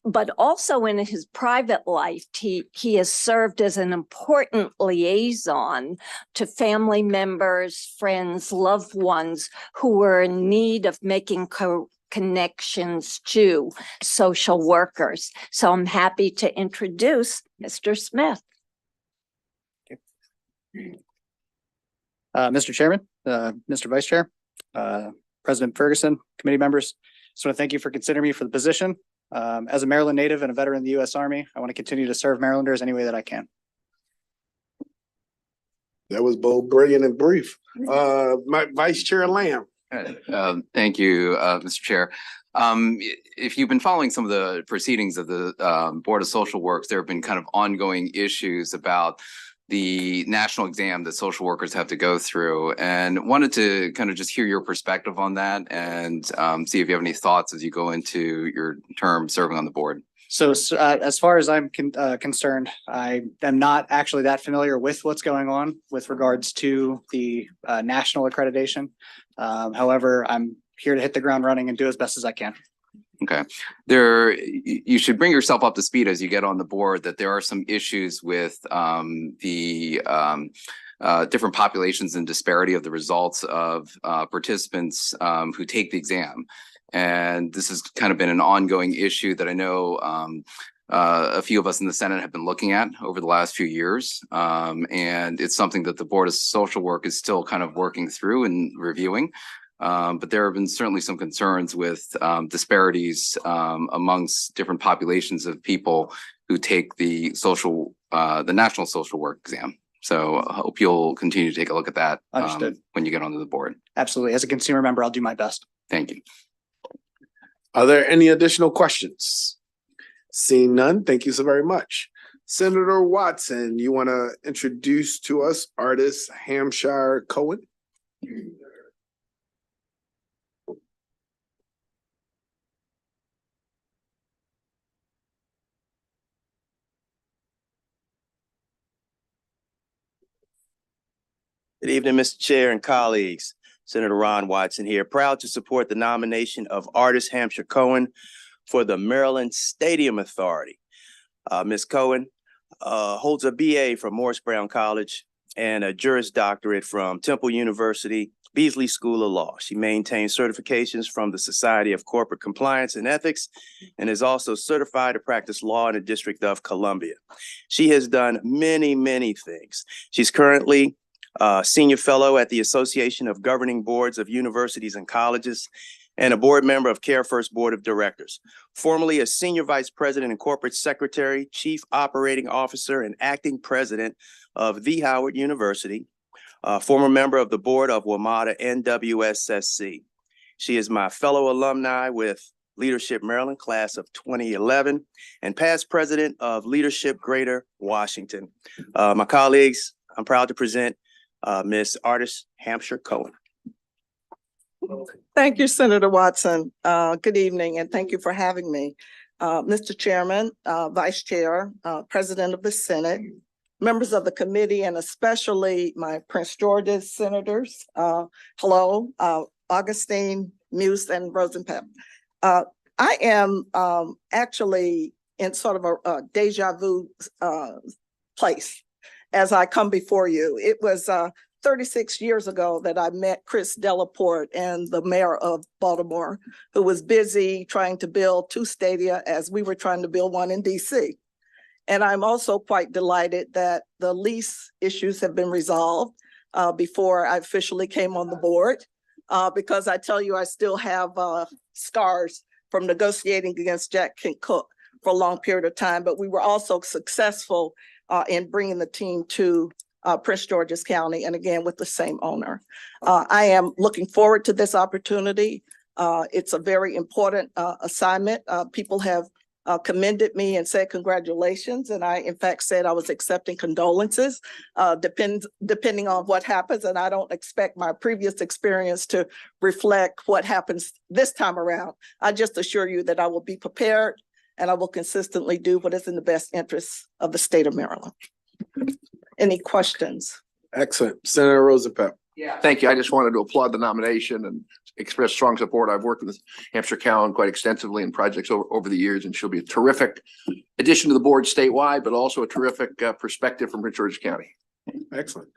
But also in his private life, he has served as an important liaison to family members, friends, loved ones who were in need of making connections to social workers. So I'm happy to introduce Mr. Smith. Mr. Chairman, Mr. Vice Chair, President Ferguson, committee members, just want to thank you for considering me for the position. As a Maryland native and a veteran of the U.S. Army, I want to continue to serve Marylanders any way that I can. That was both brilliant and brief. My Vice Chair Lamb. Thank you, Mr. Chair. If you've been following some of the proceedings of the Board of Social Works, there have been kind of ongoing issues about the national exam that social workers have to go through, and wanted to kind of just hear your perspective on that and see if you have any thoughts as you go into your term serving on the board. So as far as I'm concerned, I am not actually that familiar with what's going on with regards to the national accreditation. However, I'm here to hit the ground running and do as best as I can. Okay, you should bring yourself up to speed as you get on the board that there are some issues with the different populations and disparity of the results of participants who take the exam. And this has kind of been an ongoing issue that I know a few of us in the Senate have been looking at over the last few years. And it's something that the Board of Social Work is still kind of working through and reviewing. But there have been certainly some concerns with disparities amongst different populations of people who take the National Social Work exam. So I hope you'll continue to take a look at that when you get onto the board. Absolutely. As a consumer member, I'll do my best. Thank you. Are there any additional questions? Seeing none, thank you so very much. Senator Watson, you want to introduce to us artist Hampshire Cohen? Good evening, Mr. Chair and colleagues. Senator Ron Watson here, proud to support the nomination of artist Hampshire Cohen for the Maryland Stadium Authority. Ms. Cohen holds a BA from Morris Brown College and a Juris Doctorate from Temple University, Beasley School of Law. She maintains certifications from the Society of Corporate Compliance and Ethics and is also certified to practice law in the District of Columbia. She has done many, many things. She's currently Senior Fellow at the Association of Governing Boards of Universities and Colleges, and a board member of Care First Board of Directors. Formerly a Senior Vice President and Corporate Secretary, Chief Operating Officer, and Acting President of the Howard University. Former member of the board of WMATA NWSSC. She is my fellow alumni with Leadership Maryland, class of 2011, and past president of Leadership Greater Washington. My colleagues, I'm proud to present Ms. Artist Hampshire Cohen. Thank you, Senator Watson. Good evening, and thank you for having me. Mr. Chairman, Vice Chair, President of the Senate, members of the committee, and especially my Prince George's senators. Hello, Augustine, Muse, and Rosenpep. I am actually in sort of a deja vu place as I come before you. It was 36 years ago that I met Chris Delaporte and the mayor of Baltimore, who was busy trying to build 2 stadia as we were trying to build one in DC. And I'm also quite delighted that the lease issues have been resolved before I officially came on the board, because I tell you, I still have scars from negotiating against Jack Kent Cooke for a long period of time, but we were also successful in bringing the team to Prince George's County, and again, with the same owner. I am looking forward to this opportunity. It's a very important assignment. People have commended me and said congratulations, and I in fact said I was accepting condolences, depending on what happens, and I don't expect my previous experience to reflect what happens this time around. I just assure you that I will be prepared and I will consistently do what is in the best interest of the state of Maryland. Any questions? Excellent. Senator Rosenpep. Yeah, thank you. I just wanted to applaud the nomination and express strong support. I've worked with Hampshire Cowan quite extensively in projects over the years, and she'll be a terrific addition to the board statewide, but also a terrific perspective from Prince George's County. Excellent.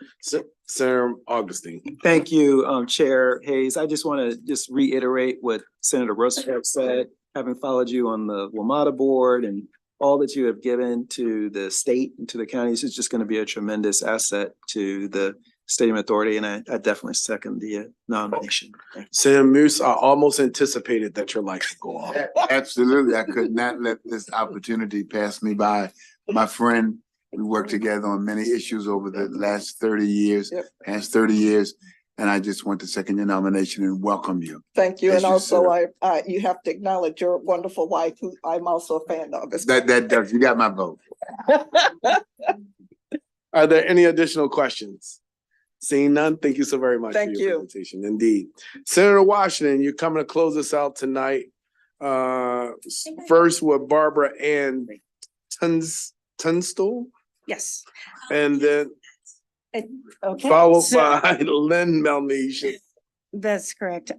Senator Augustine. Thank you, Chair Hayes. I just want to reiterate what Senator Rosenberg said, having followed you on the WMATA board and all that you have given to the state and to the counties is just going to be a tremendous asset to the Stadium Authority, and I definitely second the nomination. Sam Moose, I almost anticipated that your lights would go off. Absolutely. I could not let this opportunity pass me by. My friend, we worked together on many issues over the last 30 years, past 30 years. And I just want to second your nomination and welcome you. Thank you. And also, you have to acknowledge your wonderful wife, who I'm also a fan of. That does. You got my vote. Are there any additional questions? Seeing none, thank you so very much. Thank for your presentation. Indeed. Senator Washington, you're coming to close us out tonight. First with Barbara Ann Tunstall, Yes. and then Okay. followed so- by Lynn Melnesian. That's correct.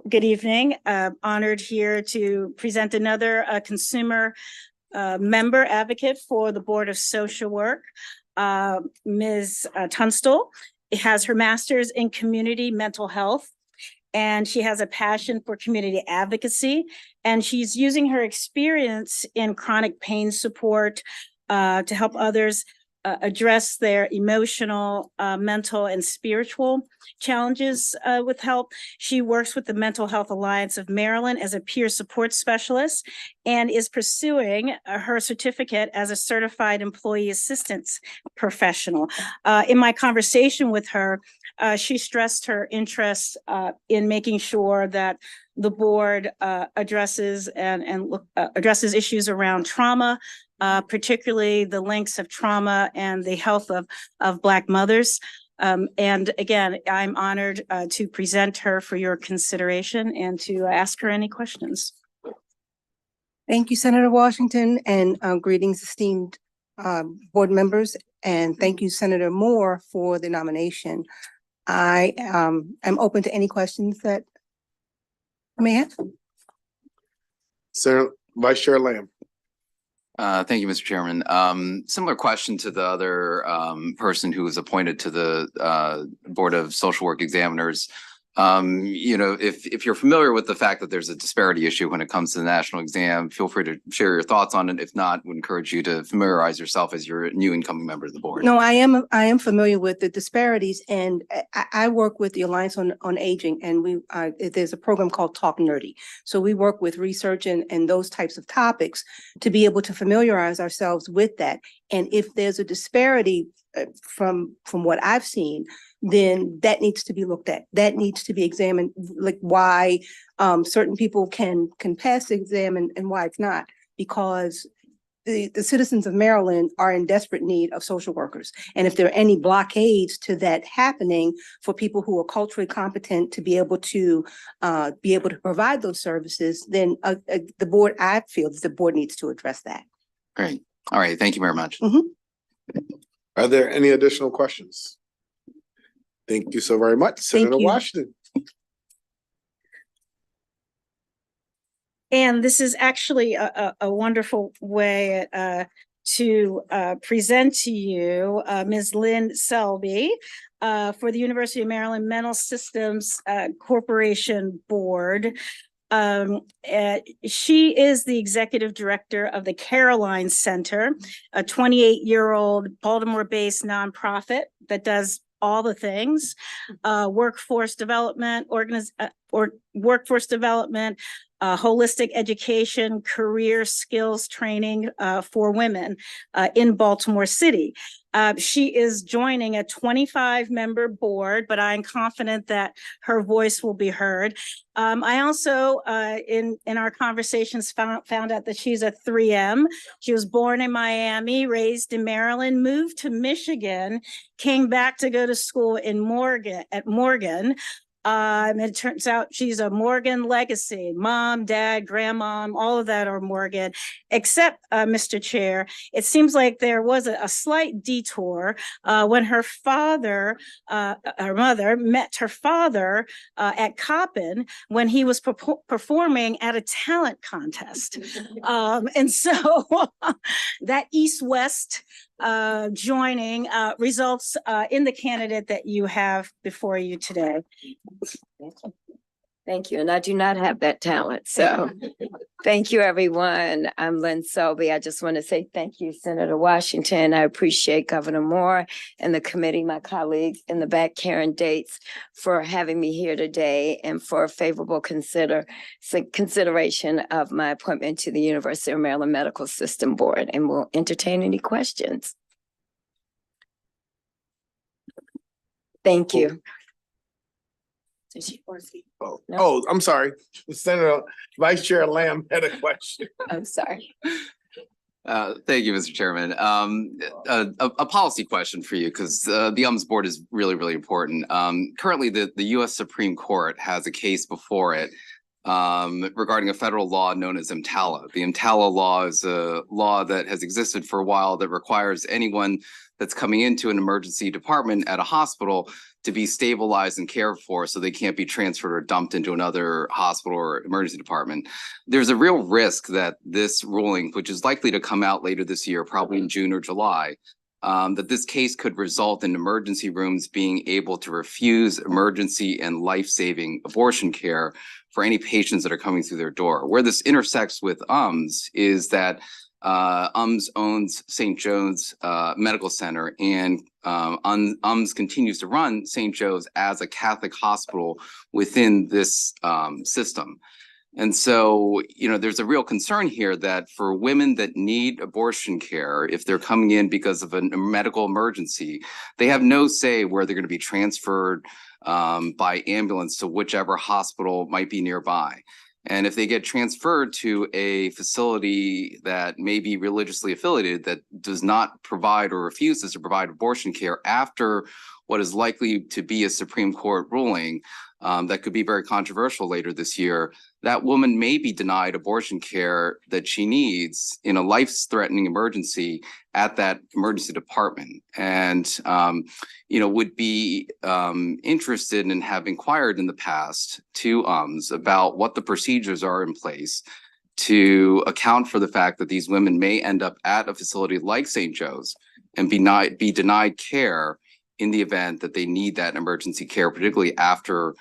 Good evening. Honored here to present another consumer member advocate for the Board of Social Work. Ms. Tunstall has her master's in community mental health, and she has a passion for community advocacy. And she's using her experience in chronic pain support to help others address their emotional, mental, and spiritual challenges with help. She works with the Mental Health Alliance of Maryland as a peer support specialist and is pursuing her certificate as a certified employee assistance professional. In my conversation with her, she stressed her interest in making sure that the board addresses addresses issues around trauma, particularly the links of trauma and the health of Black mothers. And again, I'm honored to present her for your consideration and to ask her any questions. Thank you, Senator Washington, and greetings, esteemed board members. And thank you, Senator Moore, for the nomination. I am open to any questions that I may have. Sir, Vice Chair Lamb. Thank you, Mr. Chairman. Similar question to the other person who was appointed to the Board of Social Work Examiners. You know, if you're familiar with the fact that there's a disparity issue when it comes to the national exam, feel free to share your thoughts on it. If not, would encourage you to familiarize yourself as you're a new incoming member of the board. No, I am familiar with the disparities, and I work with the Alliance on Aging, and there's a program called Talk Nerdy. So we work with research and those types of topics to be able to familiarize ourselves with that. And if there's a disparity from what I've seen, then that needs to be looked at. That needs to be examined, like why certain people can pass the exam and why it's not, because the citizens of Maryland are in desperate need of social workers. And if there are any blockades to that happening for people who are culturally competent to be able to provide those services, then the board, I feel that the board needs to address that. Great. All right. Thank you very much. Are there any additional questions? Thank you so very much, Senator Washington. And this is actually a wonderful way to present to you Ms. Lynn Selby for the University of Maryland Mental Systems Corporation Board. She is the executive director of the Caroline Center, a 28-year-old Baltimore-based nonprofit that does all the things, workforce development, holistic education, career skills training for women in Baltimore City. She is joining a 25-member board, but I'm confident that her voice will be heard. I also, in our conversations, found out that she's a 3M. She was born in Miami, raised in Maryland, moved to Michigan, came back to go to school in Morgan. It turns out she's a Morgan legacy. Mom, dad, grandmom, all of that are Morgan, except Mr. Chair. It seems like there was a slight detour when her mother met her father at Coppin when he was performing at a talent contest. And so that East-West joining results in the candidate that you have before you today. Thank you. And I do not have that talent. So thank you, everyone. I'm Lynn Selby. I just want to say thank you, Senator Washington. I appreciate Governor Moore and the committee, my colleagues in the back, Karen Dates, for having me here today and for a favorable consideration of my appointment to the University of Maryland Medical System Board, and we'll entertain any questions. Thank you. Oh, I'm sorry. Senator Vice Chair Lamb had a question. I'm sorry. Thank you, Mr. Chairman. A policy question for you, because the UMS board is really, really important. Currently, the U.S. Supreme Court has a case before it regarding a federal law known as EMTALA. The EMTALA law is a law that has existed for a while that requires anyone that's coming into an emergency department at a hospital to be stabilized and cared for so they can't be transferred or dumped into another hospital or emergency department. There's a real risk that this ruling, which is likely to come out later this year, probably in June or July, that this case could result in emergency rooms being able to refuse emergency and life-saving abortion care for any patients that are coming through their door. Where this intersects with is that owns St. Joe's Medical Center, and continues to run St. Joe's as a Catholic hospital within this system. And so, there's a real concern here that for women that need abortion care, if they're coming in because of a medical emergency, they have no say where they're going to be transferred by ambulance to whichever hospital might be nearby. And if they get transferred to a facility that may be religiously affiliated that does not provide or refuses to provide abortion care after what is likely to be a Supreme Court ruling that could be very controversial later this year, that woman may be denied abortion care that she needs in a life-threatening emergency at that emergency department, and would be interested and have inquired in the past to about what the procedures are in place to account for the fact that these women may end up at a facility like St. Joe's and be denied care in the event that they need that emergency care, particularly after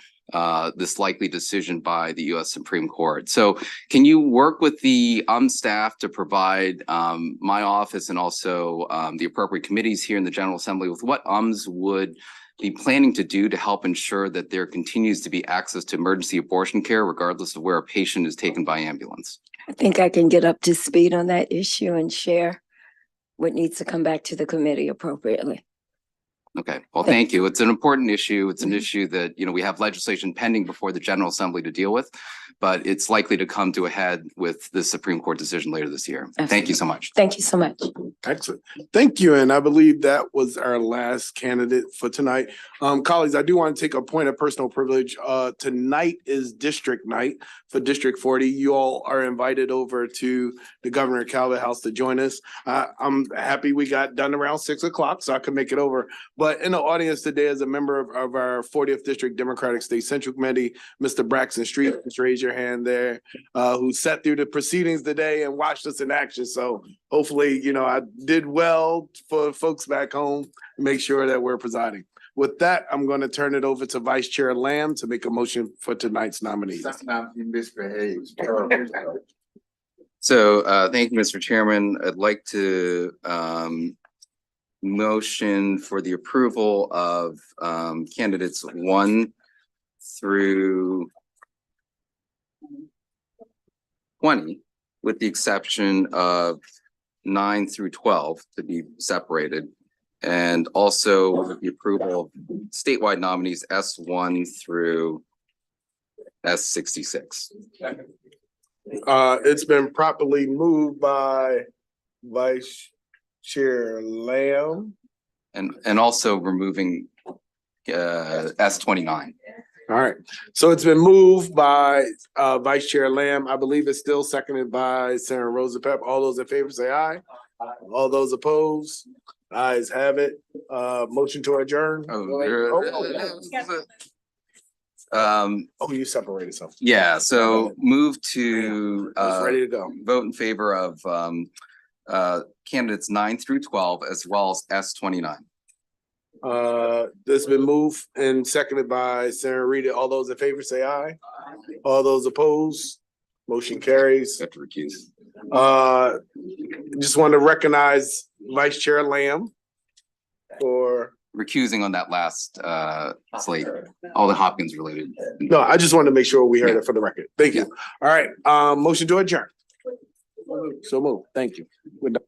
this likely decision by the U.S. Supreme Court. So can you work with the staff to provide my office and also the appropriate committees here in the General Assembly with what would be planning to do to help ensure that there continues to be access to emergency abortion care regardless of where a patient is taken by ambulance? I think I can get up to speed on that issue and share what needs to come back to the committee appropriately. Okay, well, thank you. It's an important issue. It's an issue that, we have legislation pending before the General Assembly to deal with, but it's likely to come to a head with the Supreme Court decision later this year. Absolutely. Thank you so much. Thank you so much. Excellent. Thank you. And I believe that was our last candidate for tonight. Colleagues, I do want to take a point of personal privilege. Tonight is district night for District 40. You all are invited over to the Governor Calvert House to join us. I'm happy we got done around 6 o'clock so I could make it over. But in the audience today is a member of our 40th District Democratic State Central Committee, Mr. Braxton Street. Just raise your hand there, who sat through the proceedings today and watched us in action. So hopefully, I did well for folks back home to make sure that we're presiding. With that, I'm going to turn it over to Vice Chair Lamb to make a motion for tonight's nominees. So thank you, Mr. Chairman. I'd like to motion for the approval of candidates 1 through 20, with the exception of 9 through 12 to be separated. And also with the approval of statewide nominees S1 through S66. It's been properly moved by Vice Chair Lamb. And also removing S29. All right. So it's been moved by Vice Chair Lamb. I believe it's still seconded by Senator Rosapep. All those in favor say aye. All those opposed? Ayes have it. Motion to adjourn. You separated something. Yeah, so move to ready to go. Vote in favor of candidates 9 through 12 as well as S29. This has been moved and seconded by Senator Rita. All those in favor say aye. All those opposed? Motion carries. Have to recuse. Just want to recognize Vice Chair Lamb for recusing on that last slate, all the Hopkins related. No, I just wanted to make sure we heard it for the record. Thank you. All right, motion to adjourn. So move. Thank you. We're done.